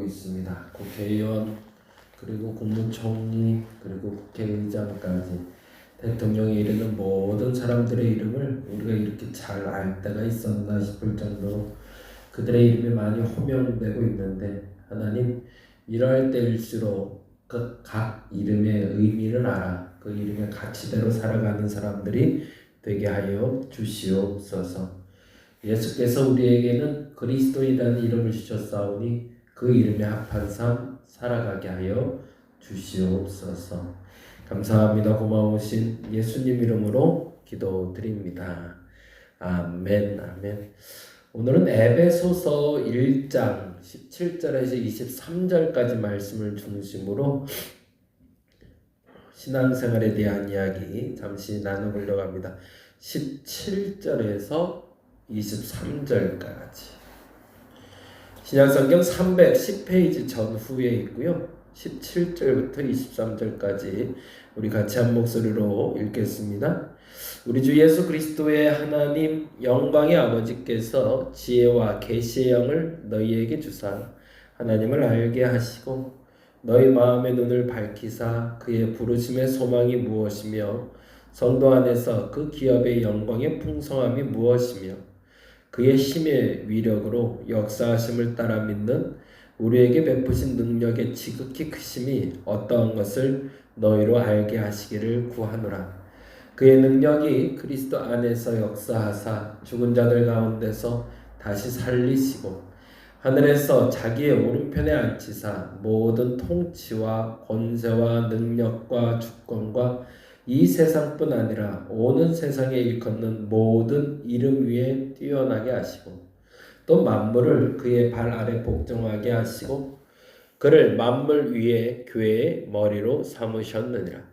있습니다. 국회의원, 그리고 국무총리, 그리고 국회의장까지 대통령에 이르는 모든 사람들의 이름을 우리가 이렇게 잘 알 때가 있었나 싶을 정도로 그들의 이름이 많이 호명되고 있는데, 하나님, 이러할 때일수록 그 각 이름의 의미를 알아 그 이름의 가치대로 살아가는 사람들이 되게 하여 주시옵소서. 예수께서 우리에게는 그리스도이라는 이름을 주셨사오니 그 이름에 합한 삶 살아가게 하여 주시옵소서. 감사합니다. 고마우신 예수님 이름으로 기도드립니다. 아멘. 아멘. 오늘은 에베소서 1장 17절에서 23절까지 말씀을 중심으로 신앙생활에 대한 이야기 잠시 나눠보려고 합니다. 17절에서 23절까지. 신약성경 310페이지 전후에 있고요. 17절부터 23절까지 우리 같이 한 목소리로 읽겠습니다. 우리 주 예수 그리스도의 하나님 영광의 아버지께서 지혜와 계시의 영을 너희에게 주사 하나님을 알게 하시고 너희 마음의 눈을 밝히사 그의 부르심의 소망이 무엇이며 성도 안에서 그 기업의 영광의 풍성함이 무엇이며 그의 힘의 위력으로 역사하심을 따라 믿는 우리에게 베푸신 능력의 지극히 크심이 어떠한 것을 너희로 알게 하시기를 구하노라. 그의 능력이 그리스도 안에서 역사하사 죽은 자들 가운데서 다시 살리시고 하늘에서 자기의 오른편에 앉히사 모든 통치와 권세와 능력과 주권과 이 세상뿐 아니라 오는 세상에 일컫는 모든 이름 위에 뛰어나게 하시고 또 만물을 그의 발 아래 복종하게 하시고 그를 만물 위에 교회의 머리로 삼으셨느니라.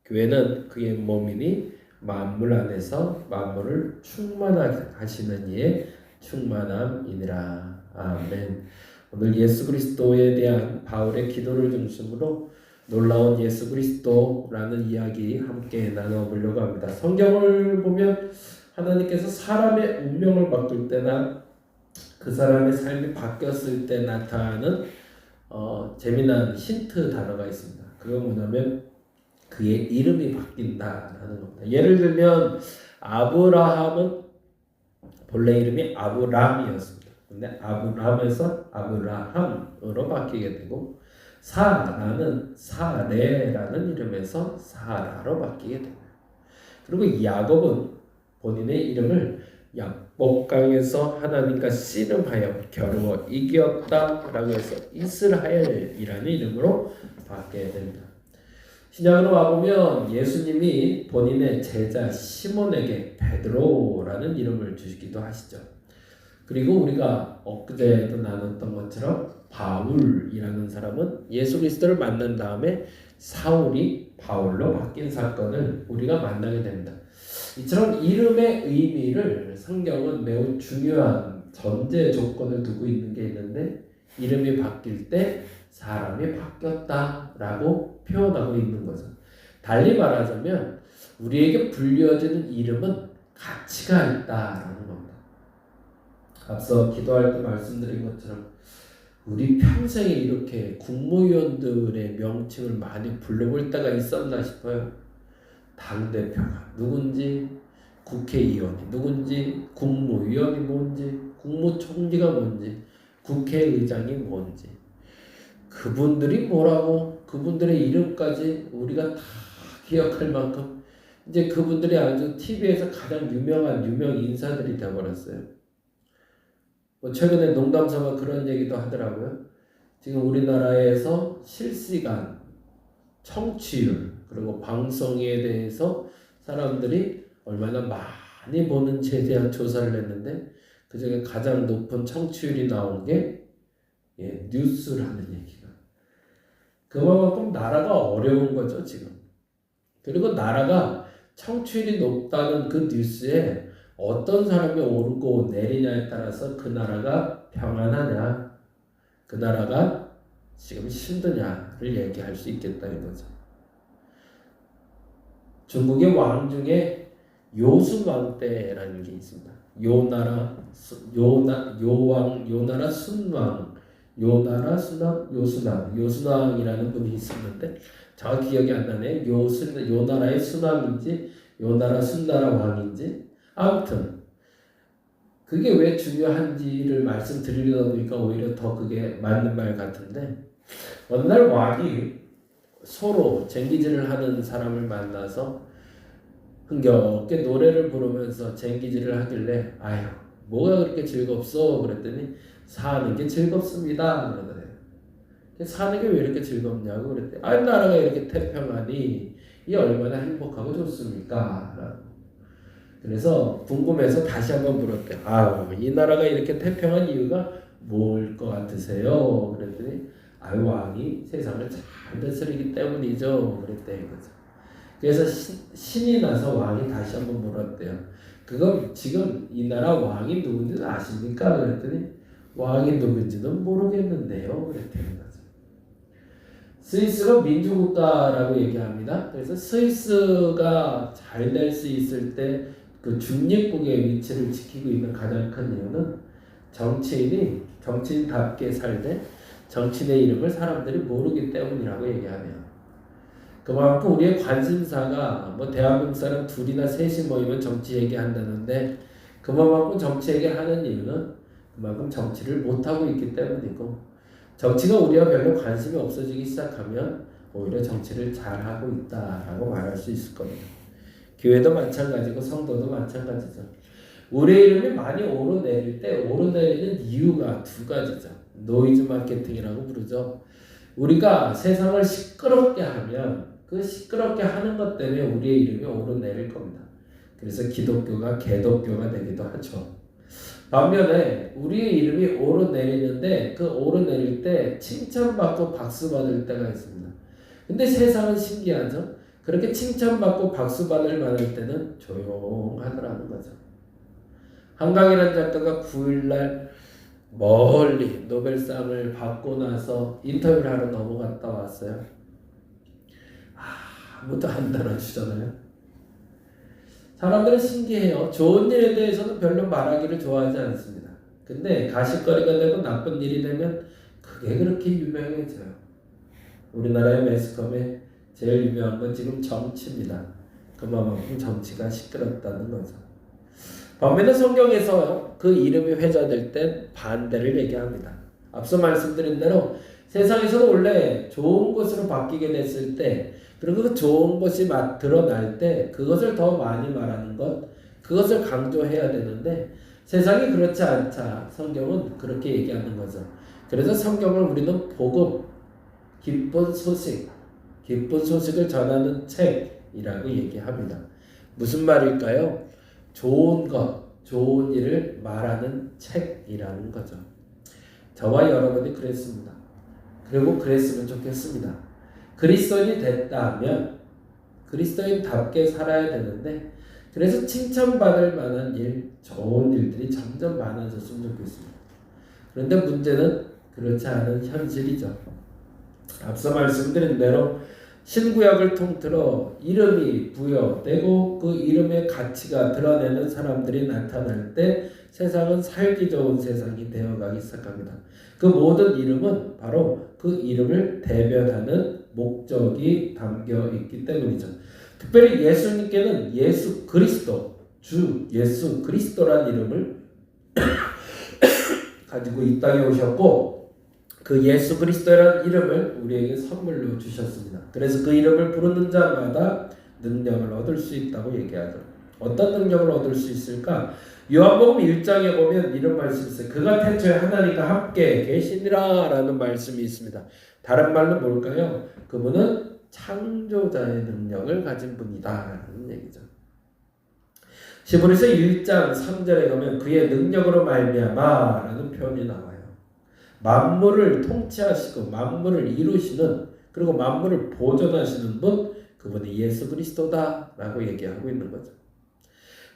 교회는 그의 몸이니 만물 안에서 만물을 충만하게 하시는 이의 충만함이니라. 아멘. 오늘 예수 그리스도에 대한 바울의 기도를 중심으로 놀라운 예수 그리스도라는 이야기 함께 나눠보려고 합니다. 성경을 보면 하나님께서 사람의 운명을 바꿀 때나 그 사람의 삶이 바뀌었을 때 나타나는 재미난 힌트 단어가 있습니다. 그건 뭐냐면 그의 이름이 바뀐다라는 겁니다. 예를 들면 아브라함은 본래 이름이 아브람이었습니다. 근데 아브람에서 아브라함으로 바뀌게 되고 사라는 사레라는 이름에서 사라로 바뀌게 됩니다. 그리고 야곱은 본인의 이름을 야복강에서 하나님과 씨름하여 겨루어 이겼다라고 해서 이스라엘이라는 이름으로 바뀌게 됩니다. 신약으로 와보면 예수님이 본인의 제자 시몬에게 베드로라는 이름을 주시기도 하시죠. 그리고 우리가 엊그제도 나눴던 것처럼 바울이라는 사람은 예수 그리스도를 만난 다음에 사울이 바울로 바뀐 사건을 우리가 만나게 됩니다. 이처럼 이름의 의미를 성경은 매우 중요한 전제 조건을 두고 있는 게 있는데 이름이 바뀔 때 사람이 바뀌었다라고 표현하고 있는 거죠. 달리 말하자면 우리에게 불려지는 이름은 가치가 있다라는 겁니다. 앞서 기도할 때 말씀드린 것처럼 우리 평생에 이렇게 국무위원들의 명칭을 많이 불러볼 때가 있었나 싶어요. 당대표가 누군지, 국회의원이 누군지, 국무위원이 뭔지, 국무총리가 뭔지, 국회의장이 뭔지 그분들이 뭐라고 그분들의 이름까지 우리가 다 기억할 만큼 이제 그분들이 아주 TV에서 가장 유명한 유명 인사들이 되어버렸어요. 최근에 농담삼아 그런 얘기도 하더라고요. 지금 우리나라에서 실시간 청취율 그리고 방송에 대해서 사람들이 얼마나 많이 보는지에 대한 조사를 했는데 그중에 가장 높은 청취율이 나온 게 뉴스라는 얘기가. 그만큼 나라가 어려운 거죠 지금. 그리고 나라가 청취율이 높다는 그 뉴스에 어떤 사람이 오르고 내리냐에 따라서 그 나라가 평안하냐 그 나라가 지금 힘드냐를 얘기할 수 있겠다는 거죠. 중국의 왕 중에 요순왕 때라는 게 있습니다. 요나라 순왕 요나라 순왕, 요순왕, 요순왕이라는 분이 있었는데 정확히 기억이 안 나네. 요나라의 순왕인지 요나라 순나라 왕인지 아무튼 그게 왜 중요한지를 말씀드리려다 보니까 오히려 더 그게 맞는 말 같은데 어느 날 왕이 서로 쟁기질을 하는 사람을 만나서 흥겹게 노래를 부르면서 쟁기질을 하길래 아휴 뭐가 그렇게 즐겁소 그랬더니 사는 게 즐겁습니다 그러더래요. 사는 게 왜 이렇게 즐겁냐고 그랬더니 아 나라가 이렇게 태평하니 이 얼마나 행복하고 좋습니까? 그래서 궁금해서 다시 한번 물었대요. 이 나라가 이렇게 태평한 이유가 뭘 것 같으세요? 그랬더니 왕이 세상을 잘 다스리기 때문이죠. 그랬대요. 그래서 신이 나서 왕이 다시 한번 물었대요. 그건 지금 이 나라 왕이 누군지는 아십니까? 그랬더니 왕이 누군지는 모르겠는데요. 그랬대요. 스위스가 민주국가라고 얘기합니다. 그래서 스위스가 잘 될 수 있을 때 그 중립국의 위치를 지키고 있는 가장 큰 이유는 정치인답게 살되 정치인의 이름을 사람들이 모르기 때문이라고 얘기하네요. 그만큼 우리의 관심사가 대한민국 사람 둘이나 셋이 모이면 정치 얘기한다는데 그만큼 정치 얘기하는 이유는 그만큼 정치를 못하고 있기 때문이고 정치가 우리와 별로 관심이 없어지기 시작하면 오히려 정치를 잘하고 있다라고 말할 수 있을 겁니다. 교회도 마찬가지고 성도도 마찬가지죠. 우리의 이름이 많이 오르내릴 때 오르내리는 이유가 두 가지죠. 노이즈 마케팅이라고 부르죠. 우리가 세상을 시끄럽게 하면 그 시끄럽게 하는 것 때문에 우리의 이름이 오르내릴 겁니다. 그래서 기독교가 개독교가 되기도 하죠. 반면에 우리의 이름이 오르내리는데 그 오르내릴 때 칭찬받고 박수받을 때가 있습니다. 근데 세상은 신기하죠. 그렇게 칭찬받고 박수받을 만할 때는 조용하더라는 거죠. 한강이라는 작가가 9일날 멀리 노벨상을 받고 나서 인터뷰를 하러 넘어갔다 왔어요. 아무도 안 달아주잖아요. 사람들은 신기해요. 좋은 일에 대해서는 별로 말하기를 좋아하지 않습니다. 근데 가십거리가 되고 나쁜 일이 되면 그게 그렇게 유명해져요. 우리나라의 매스컴에 제일 유명한 건 지금 정치입니다. 그만큼 정치가 시끄럽다는 거죠. 반면에 성경에서 그 이름이 회자될 땐 반대를 얘기합니다. 앞서 말씀드린 대로 세상에서는 원래 좋은 것으로 바뀌게 됐을 때 그리고 그 좋은 것이 드러날 때 그것을 더 많이 말하는 것, 그것을 강조해야 되는데 세상이 그렇지 않자 성경은 그렇게 얘기하는 거죠. 그래서 성경을 우리는 복음, 기쁜 소식을 전하는 책이라고 얘기합니다. 무슨 말일까요? 좋은 것, 좋은 일을 말하는 책이라는 거죠. 저와 여러분이 그랬습니다. 그리고 그랬으면 좋겠습니다. 그리스도인이 됐다면 그리스도인답게 살아야 되는데 그래서 칭찬받을 만한 일, 좋은 일들이 점점 많아졌으면 좋겠습니다. 그런데 문제는 그렇지 않은 현실이죠. 앞서 말씀드린 대로 신구약을 통틀어 이름이 부여되고 그 이름의 가치가 드러내는 사람들이 나타날 때 세상은 살기 좋은 세상이 되어가기 시작합니다. 그 모든 이름은 바로 그 이름을 대변하는 목적이 담겨 있기 때문이죠. 특별히 예수님께는 예수 그리스도, 주 예수 그리스도란 이름을 가지고 이 땅에 오셨고 그 예수 그리스도라는 이름을 우리에게 선물로 주셨습니다. 그래서 그 이름을 부르는 자마다 능력을 얻을 수 있다고 얘기하죠. 어떤 능력을 얻을 수 있을까? 요한복음 1장에 보면 이런 말씀이 있어요. 그가 태초에 하나님과 함께 계시니라 라는 말씀이 있습니다. 다른 말로 뭘까요? 그분은 창조자의 능력을 가진 분이다 라는 얘기죠. 히브리서 1장 3절에 가면 그의 능력으로 말미암아 라는 표현이 나와요. 만물을 통치하시고 만물을 이루시는 그리고 만물을 보존하시는 분 그분이 예수 그리스도다 라고 얘기하고 있는 거죠.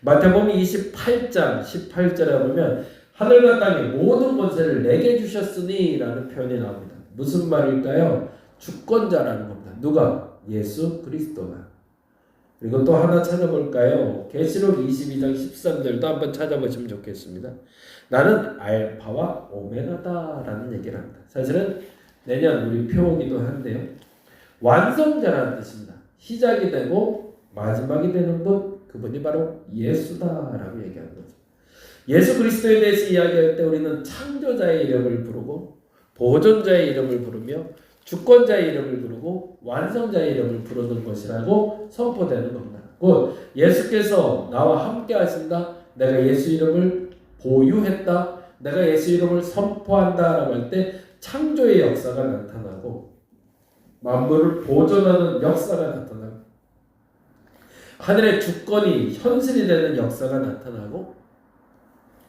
마태복음 28장 18절에 보면 하늘과 땅의 모든 권세를 내게 주셨으니 라는 표현이 나옵니다. 무슨 말일까요? 주권자라는 겁니다. 누가? 예수 그리스도가. 그리고 또 하나 찾아볼까요? 계시록 22장 13절도 한번 찾아보시면 좋겠습니다. 나는 알파와 오메가다라는 얘기를 합니다. 사실은 내년 우리 표기도 한데요. 완성자라는 뜻입니다. 시작이 되고 마지막이 되는 분, 그분이 바로 예수다라고 얘기하는 거죠. 예수 그리스도에 대해서 이야기할 때 우리는 창조자의 이름을 부르고 보존자의 이름을 부르며 주권자의 이름을 부르고 완성자의 이름을 부르는 것이라고 선포되는 겁니다. 곧 예수께서 나와 함께 하신다. 내가 예수 이름을 보유했다. 내가 예수 이름을 선포한다라고 할 때 창조의 역사가 나타나고 만물을 보존하는 역사가 나타나고 하늘의 주권이 현실이 되는 역사가 나타나고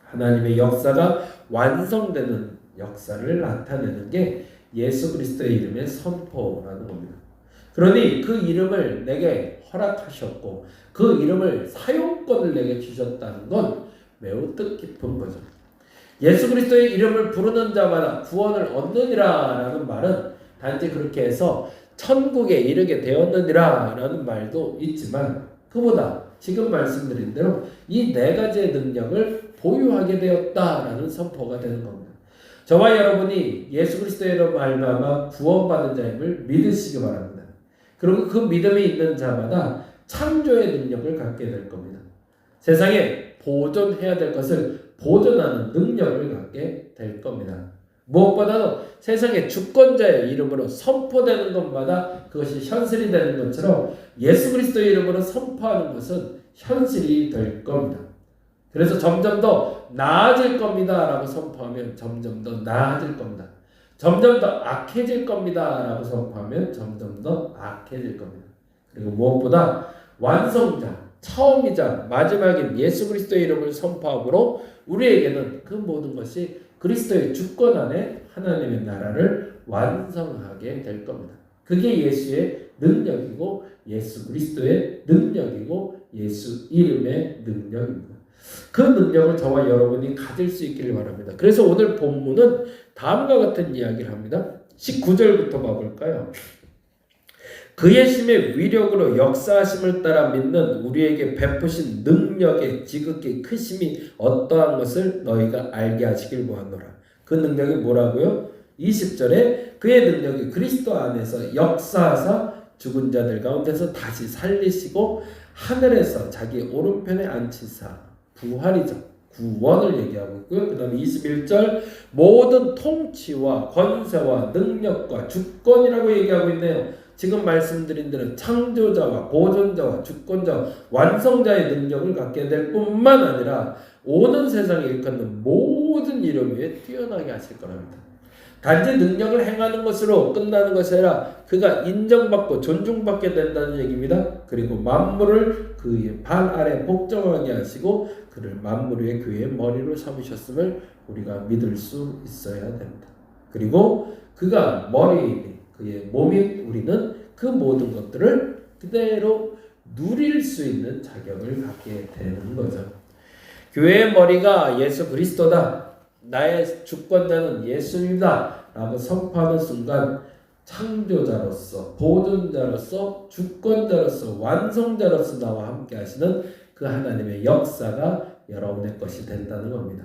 하나님의 역사가 완성되는 역사를 나타내는 게 예수 그리스도의 이름의 선포라는 겁니다. 그러니 그 이름을 내게 허락하셨고 그 이름을 사용권을 내게 주셨다는 건 매우 뜻깊은 거죠. 예수 그리스도의 이름을 부르는 자마다 구원을 얻느니라 라는 말은 단지 그렇게 해서 천국에 이르게 되었느니라 라는 말도 있지만 그보다 지금 말씀드린 대로 이 네 가지의 능력을 보유하게 되었다라는 선포가 되는 겁니다. 저와 여러분이 예수 그리스도로 말미암아 구원받은 자임을 믿으시기 바랍니다. 그리고 그 믿음이 있는 자마다 창조의 능력을 갖게 될 겁니다. 세상에 보존해야 될 것을 보존하는 능력을 갖게 될 겁니다. 무엇보다도 세상의 주권자의 이름으로 선포되는 것마다 그것이 현실이 되는 것처럼 예수 그리스도의 이름으로 선포하는 것은 현실이 될 겁니다. 그래서 점점 더 나아질 겁니다 라고 선포하면 점점 더 나아질 겁니다. 점점 더 악해질 겁니다 라고 선포하면 점점 더 악해질 겁니다. 그리고 무엇보다 완성자, 처음이자 마지막인 예수 그리스도의 이름을 선포함으로 우리에게는 그 모든 것이 그리스도의 주권 안에 하나님의 나라를 완성하게 될 겁니다. 그게 예수의 능력이고 예수 그리스도의 능력이고 예수 이름의 능력입니다. 그 능력을 저와 여러분이 가질 수 있기를 바랍니다. 그래서 오늘 본문은 다음과 같은 이야기를 합니다. 19절부터 봐볼까요? 그의 힘의 위력으로 역사하심을 따라 믿는 우리에게 베푸신 능력의 지극히 크심이 어떠한 것을 너희가 알게 하시길 원하노라. 그 능력이 뭐라고요? 20절에 그의 능력이 그리스도 안에서 역사하사 죽은 자들 가운데서 다시 살리시고 하늘에서 자기 오른편에 앉히사 부활이죠. 구원을 얘기하고 있고요. 그 다음에 21절 모든 통치와 권세와 능력과 주권이라고 얘기하고 있네요. 지금 말씀드린 대로 창조자와 보존자와 주권자와 완성자의 능력을 갖게 될 뿐만 아니라 오는 세상에 일컫는 모든 이름 위에 뛰어나게 하실 거랍니다. 단지 능력을 행하는 것으로 끝나는 것이 아니라 그가 인정받고 존중받게 된다는 얘기입니다. 그리고 만물을 그의 발 아래 복종하게 하시고 그를 만물 위에 그의 머리로 삼으셨음을 우리가 믿을 수 있어야 됩니다. 그리고 그가 머리이니 그의 몸인 우리는 그 모든 것들을 그대로 누릴 수 있는 자격을 갖게 되는 거죠. 교회의 머리가 예수 그리스도다. 나의 주권자는 예수입니다. 라고 선포하는 순간 창조자로서 보존자로서 주권자로서 완성자로서 나와 함께 하시는 그 하나님의 역사가 여러분의 것이 된다는 겁니다.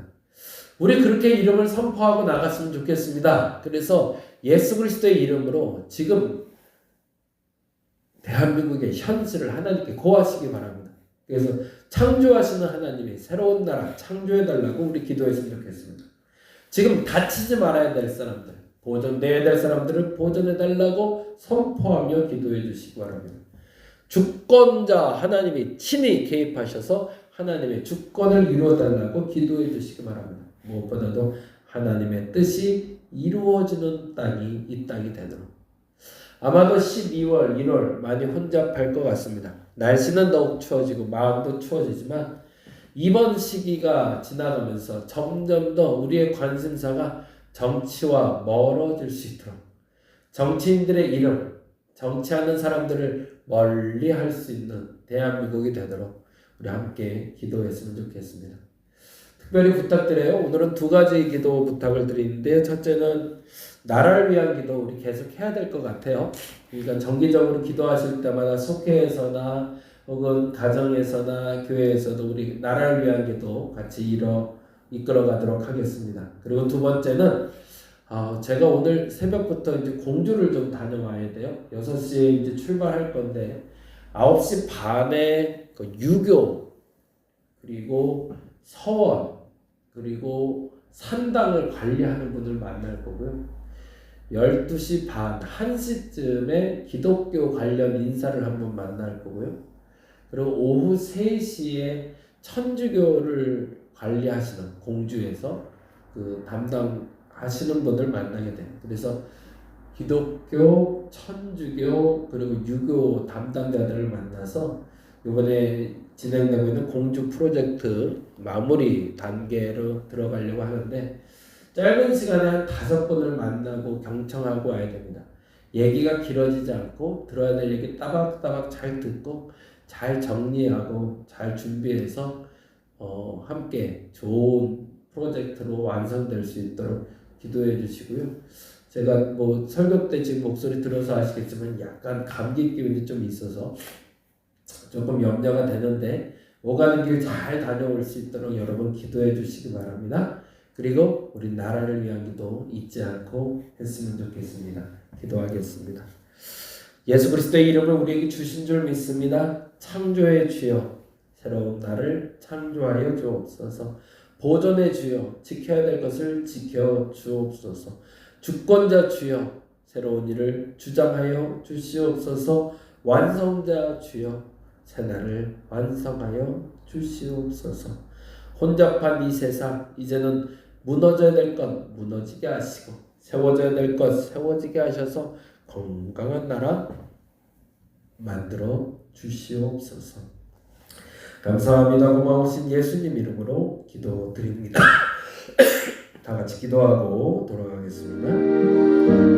우리 그렇게 이름을 선포하고 나갔으면 좋겠습니다. 그래서 예수 그리스도의 이름으로 지금 대한민국의 현실을 하나님께 고하시기 바랍니다. 그래서 창조하시는 하나님이 새로운 나라 창조해달라고 우리 기도했으면 좋겠습니다. 지금 다치지 말아야 될 사람들, 보존되어야 될 사람들을 보존해달라고 선포하며 기도해 주시기 바랍니다. 주권자 하나님이 친히 개입하셔서 하나님의 주권을 이루어달라고 기도해 주시기 바랍니다. 무엇보다도 하나님의 뜻이 이루어지는 땅이 이 땅이 되도록. 아마도 12월, 1월 많이 혼잡할 것 같습니다. 날씨는 더욱 추워지고 마음도 추워지지만 이번 시기가 지나가면서 점점 더 우리의 관심사가 정치와 멀어질 수 있도록 정치인들의 이름, 정치하는 사람들을 멀리 할 수 있는 대한민국이 되도록 우리 함께 기도했으면 좋겠습니다. 특별히 부탁드려요. 오늘은 두 가지 기도 부탁을 드리는데요. 첫째는 나라를 위한 기도 우리 계속 해야 될 것 같아요. 그러니까 정기적으로 기도하실 때마다 속회에서나 혹은 가정에서나 교회에서도 우리 나라를 위한 기도 같이 이끌어가도록 하겠습니다. 그리고 두 번째는 제가 오늘 새벽부터 이제 공주를 좀 다녀와야 돼요. 6시에 이제 출발할 건데 9시 반에 그 유교 그리고 서원 그리고 산당을 관리하는 분을 만날 거고요. 12시 반, 1시쯤에 기독교 관련 인사를 한번 만날 거고요. 그리고 오후 3시에 천주교를 관리하시는 공주에서 그 담당하시는 분을 만나게 돼요. 그래서 기독교, 천주교 그리고 유교 담당자들을 만나서 이번에 진행되고 있는 공주 프로젝트 마무리 단계로 들어가려고 하는데 짧은 시간에 한 5분을 만나고 경청하고 와야 됩니다. 얘기가 길어지지 않고 들어야 될 얘기 따박따박 잘 듣고 잘 정리하고 잘 준비해서 함께 좋은 프로젝트로 완성될 수 있도록 기도해 주시고요. 제가 뭐 설교 때 지금 목소리 들어서 아시겠지만 약간 감기 기운이 좀 있어서 조금 염려가 되는데 오가는 길 잘 다녀올 수 있도록 여러분 기도해 주시기 바랍니다. 그리고 우리 나라를 위한 기도 잊지 않고 했으면 좋겠습니다. 기도하겠습니다. 예수 그리스도의 이름을 우리에게 주신 줄 믿습니다. 창조의 주여 새로운 날을 창조하여 주옵소서. 보존의 주여 지켜야 될 것을 지켜 주옵소서. 주권자 주여 새로운 일을 주장하여 주시옵소서. 완성자 주여 새날을 완성하여 주시옵소서. 혼잡한 이 세상 이제는 무너져야 될 것 무너지게 하시고 세워져야 될 것 세워지게 하셔서 건강한 나라 만들어 주시옵소서. 감사합니다. 고마우신 예수님 이름으로 기도드립니다. 다 같이 기도하고 돌아가겠습니다.